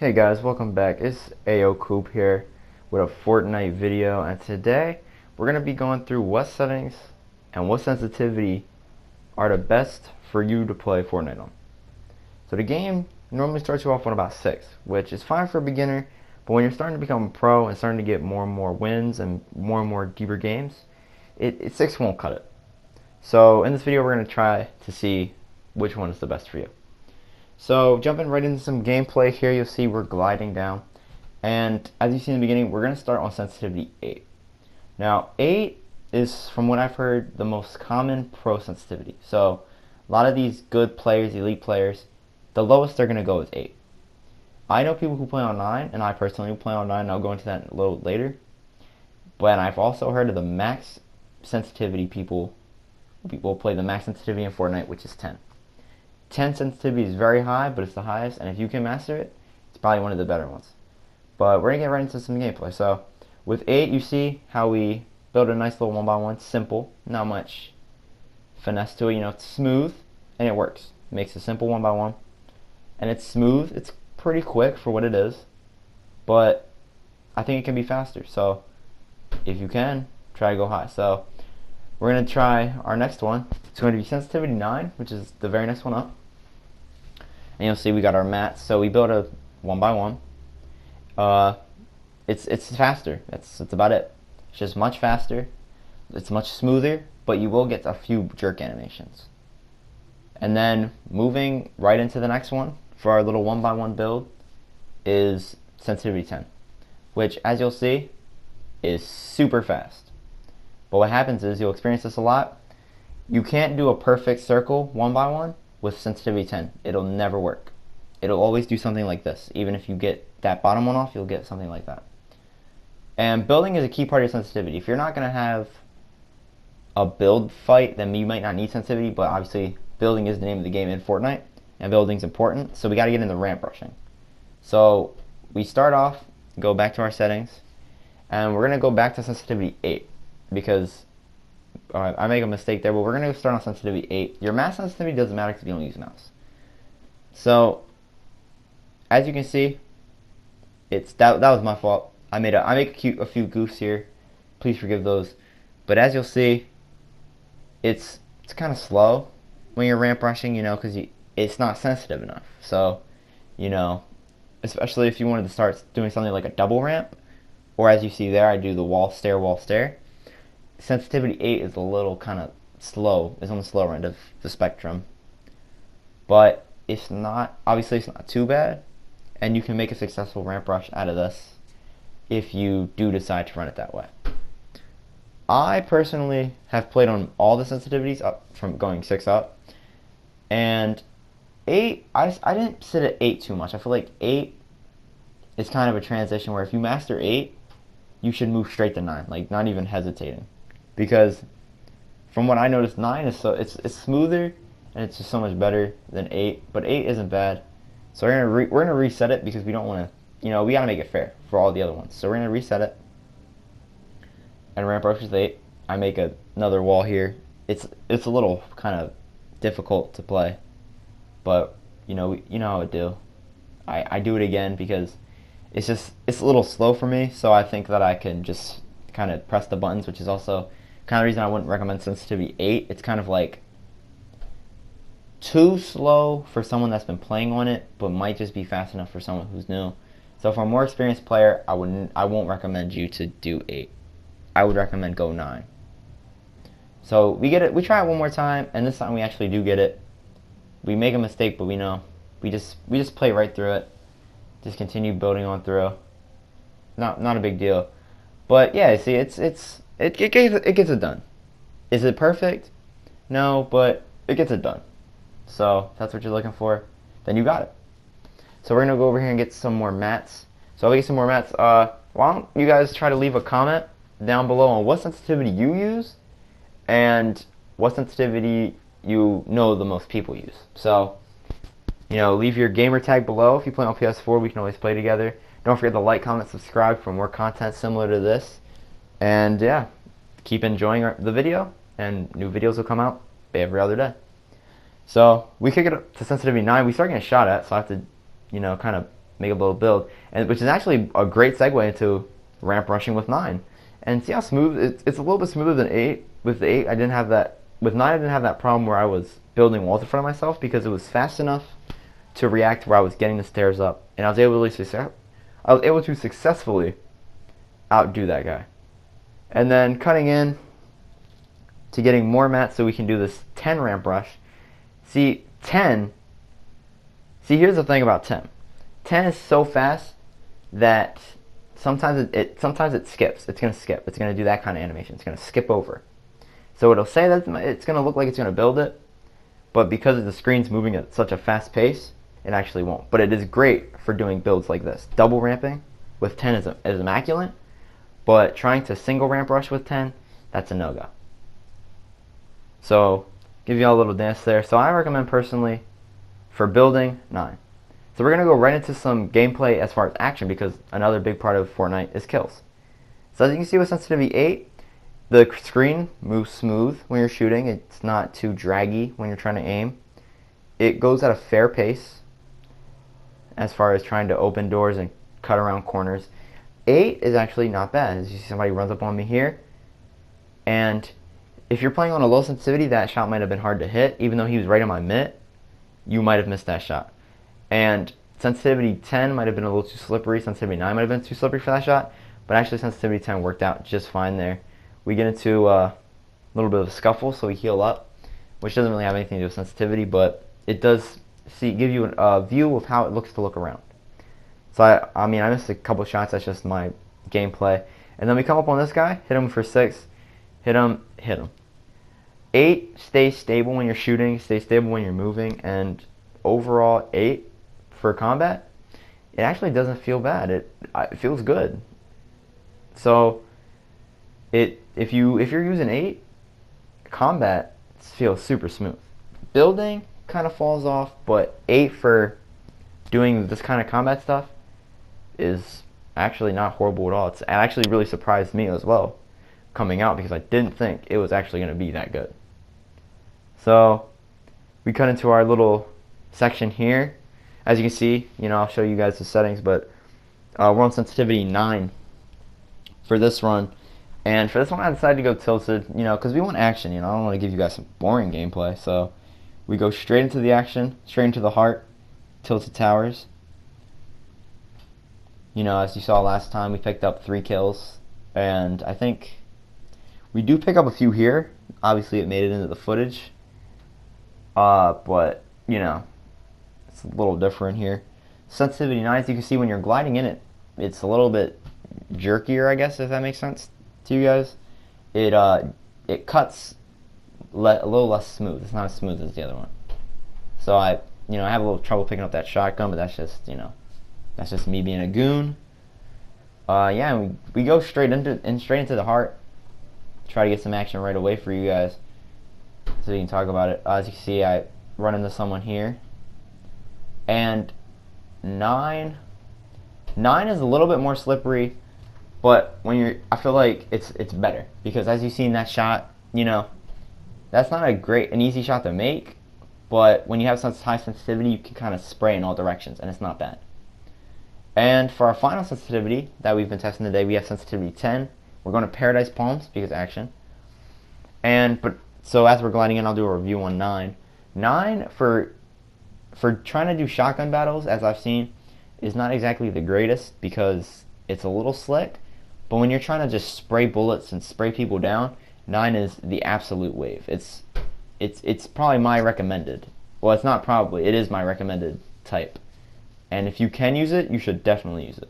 Hey guys, welcome back. It's AO Coop here with a Fortnite video, and today we're going to be going through what settings and what sensitivity are the best for you to play Fortnite on. So the game normally starts you off on about 6, which is fine for a beginner, but when you're starting to become a pro and starting to get more and more wins and more deeper games, 6 won't cut it. So in this video we're going to try to see which one is the best for you. So jumping right into some gameplay here, you'll see we're gliding down, and as you see in the beginning, we're going to start on sensitivity 8. Now 8 is, from what I've heard, the most common pro sensitivity. So a lot of these good players, elite players, the lowest they're going to go is 8. I know people who play on 9, and I personally play on 9, and I'll go into that a little later. But I've also heard of the max sensitivity people play the max sensitivity in Fortnite, which is 10. 10 sensitivity is very high, but it's the highest, and if you can master it, it's probably one of the better ones. But we're going to get right into some gameplay. So with 8, you see how we build a nice little 1x1, simple, not much finesse to it. It's smooth, and it works. It makes a simple 1x1, and it's smooth. It's pretty quick for what it is, but I think it can be faster. So if you can, try to go high. So we're going to try our next one. It's going to be sensitivity 9, which is the very next one up. And you'll see we got our mats. So we built a 1x1. It's faster. That's about it. It's just much faster. It's much smoother, but you will get a few jerk animations. And then moving right into the next one for our little 1x1 build is sensitivity 10, which, as you'll see, is super fast. But what happens is, you'll experience this a lot, you can't do a perfect circle 1x1 with sensitivity 10. It'll never work. It'll always do something like this. Even if you get that bottom one off, you'll get something like that. And building is a key part of your sensitivity. If you're not going to have a build fight, then you might not need sensitivity, but obviously building is the name of the game in Fortnite, and building's important, so we got to get into ramp rushing. So we start off, go back to our settings, and we're going to go back to sensitivity 8, because I make a mistake there, but we're going to start on sensitivity 8. Your mouse sensitivity doesn't matter because you don't use a mouse. So as you can see, that was my fault. I make a few goofs here. Please forgive those. But as you'll see, it's kind of slow when you're ramp rushing, because it's not sensitive enough. So, especially if you wanted to start doing something like a double ramp, or as you see there, I do the wall stare. Sensitivity 8 is a little kind of slow. It's on the slower end of the spectrum. But obviously it's not too bad, and you can make a successful ramp rush out of this if you do decide to run it that way. I personally have played on all the sensitivities up from going 6 up, and 8, I didn't sit at 8 too much. I feel like 8 is kind of a transition where if you master 8, you should move straight to 9, like not even hesitating. Because from what I noticed, 9 is it's smoother, and it's just so much better than 8. But 8 isn't bad, so we're gonna reset it because we don't want to, we gotta make it fair for all the other ones. So we're gonna reset it, and ramp rush is 8. I make another wall here. It's a little kind of difficult to play, but you know how I do. I do it again because it's a little slow for me. So I think that I can just kind of press the buttons, which is also kind of the reason I wouldn't recommend sensitivity 8. It's kind of like too slow for someone that's been playing on it, but might just be fast enough for someone who's new. So for a more experienced player, I won't recommend you to do 8. I would recommend go 9. So we try it one more time, and this time we actually do get it. We make a mistake, but we know. We just play right through it. Just continue building on through. Not a big deal. But yeah, see, it gets it done. Is it perfect? No, but it gets it done. So if that's what you're looking for, then you got it. So we're gonna go over here and get some more mats. So I'll get some more mats. Why don't you guys try to leave a comment down below on what sensitivity you use and what sensitivity the most people use. So leave your gamer tag below. If you play on PS4, we can always play together. Don't forget to like, comment, subscribe for more content similar to this. And yeah, keep enjoying the video, and new videos will come out every other day. So we kick it up to sensitivity 9. We start getting shot at, so I have to, kind of make a little build, and which is actually a great segue into ramp rushing with 9. And see how smooth it's a little bit smoother than 8. With the 8, I didn't have that. With 9, I didn't have that problem where I was building walls in front of myself because it was fast enough to react to where I was getting the stairs up, and I was able to successfully outdo that guy. And then cutting in to getting more mats so we can do this 10 ramp rush. See, 10. See, here's the thing about 10. 10 is so fast that sometimes it skips. It's gonna skip. It's gonna do that kind of animation. It's gonna skip over. So it'll say that it's gonna look like it's gonna build it, but because the screen's moving at such a fast pace, it actually won't. But it is great for doing builds like this. Double ramping with 10 is immaculate, but trying to single ramp rush with 10, that's a no-go. So, give you all a little dance there. So I recommend personally, for building, 9. So we're going to go right into some gameplay as far as action, because another big part of Fortnite is kills. So as you can see with sensitivity 8, the screen moves smooth when you're shooting. It's not too draggy when you're trying to aim. It goes at a fair pace as far as trying to open doors and cut around corners. 8 is actually not bad. As you see, somebody runs up on me here, and if you're playing on a low sensitivity, that shot might have been hard to hit. Even though he was right on my mitt, you might have missed that shot. And sensitivity 10 might have been a little too slippery. Sensitivity 9 might have been too slippery for that shot, but actually sensitivity 10 worked out just fine there. We get into a little bit of a scuffle, so we heal up, which doesn't really have anything to do with sensitivity, but it does give you a view of how it looks to look around. So I mean, I missed a couple shots. That's just my gameplay. And then we come up on this guy, hit him for 6, hit him. 8 stays stable when you're shooting, stays stable when you're moving, and overall 8 for combat, it actually doesn't feel bad. It feels good. So if you're using 8, combat feels super smooth. Building kind of falls off, but 8 for doing this kind of combat stuff is actually not horrible at all. It actually really surprised me as well coming out, because I didn't think it was actually going to be that good. So we cut into our little section here. As you can see, I'll show you guys the settings, but we're on sensitivity 9 for this run. And for this one, I decided to go tilted, because we want action. I don't want to give you guys some boring gameplay. So we go straight into the action, straight into the heart, tilted towers. As you saw last time, we picked up 3 kills, and I think we do pick up a few here. Obviously, it made it into the footage, but it's a little different here. Sensitivity 9, as you can see, when you're gliding in it, it's a little bit jerkier, I guess, if that makes sense to you guys. It cuts a little less smooth. It's not as smooth as the other one. So I have a little trouble picking up that shotgun, but that's just that's just me being a goon. Yeah, we go straight into the heart. Try to get some action right away for you guys, so we can talk about it. As you can see, I run into someone here, and 9 is a little bit more slippery, but I feel like it's better, because as you see in that shot, that's not an easy shot to make, but when you have such high sensitivity, you can kind of spray in all directions, and it's not bad. And for our final sensitivity that we've been testing today, we have sensitivity 10. We're going to Paradise Palms because action. So as we're gliding in, I'll do a review on 9. 9 for trying to do shotgun battles, as I've seen, is not exactly the greatest, because it's a little slick. But when you're trying to just spray bullets and spray people down, 9 is the absolute wave. It's probably my recommended. Well, it's not probably. It is my recommended type. And if you can use it, you should definitely use it.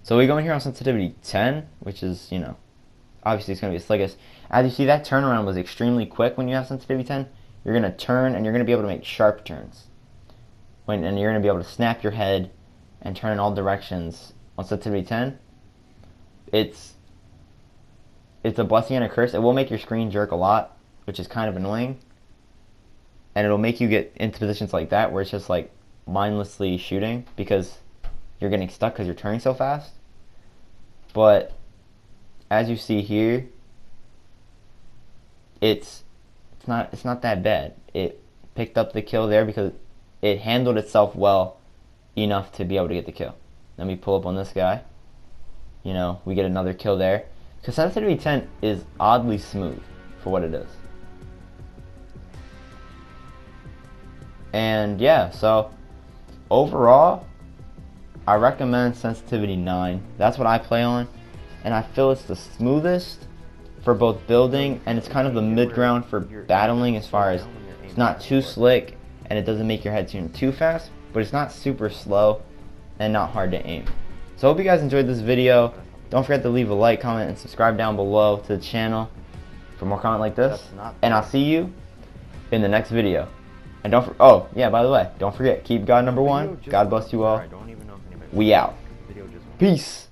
So we go in here on sensitivity 10, which is, obviously it's going to be the slickest. As you see, that turnaround was extremely quick when you have sensitivity 10. You're going to turn, and you're going to be able to make sharp turns. And you're going to be able to snap your head and turn in all directions on sensitivity 10. It's a blessing and a curse. It will make your screen jerk a lot, which is kind of annoying. And it'll make you get into positions like that where it's just like mindlessly shooting because you're getting stuck because you're turning so fast. But as you see here, it's not that bad. It picked up the kill there because it handled itself well enough to be able to get the kill. Let me pull up on this guy. You know, we get another kill there. Because sensitivity 10 is oddly smooth for what it is. And yeah, so overall, I recommend sensitivity 9. That's what I play on. And I feel it's the smoothest for both building, and it's kind of the mid-ground for battling, as far as it's not too slick and it doesn't make your head turn too fast, but it's not super slow and not hard to aim. So I hope you guys enjoyed this video. Don't forget to leave a like, comment, and subscribe down below to the channel for more content like this. And I'll see you in the next video. And oh yeah, by the way, don't forget, keep God number one. God bless you all. We out. Peace.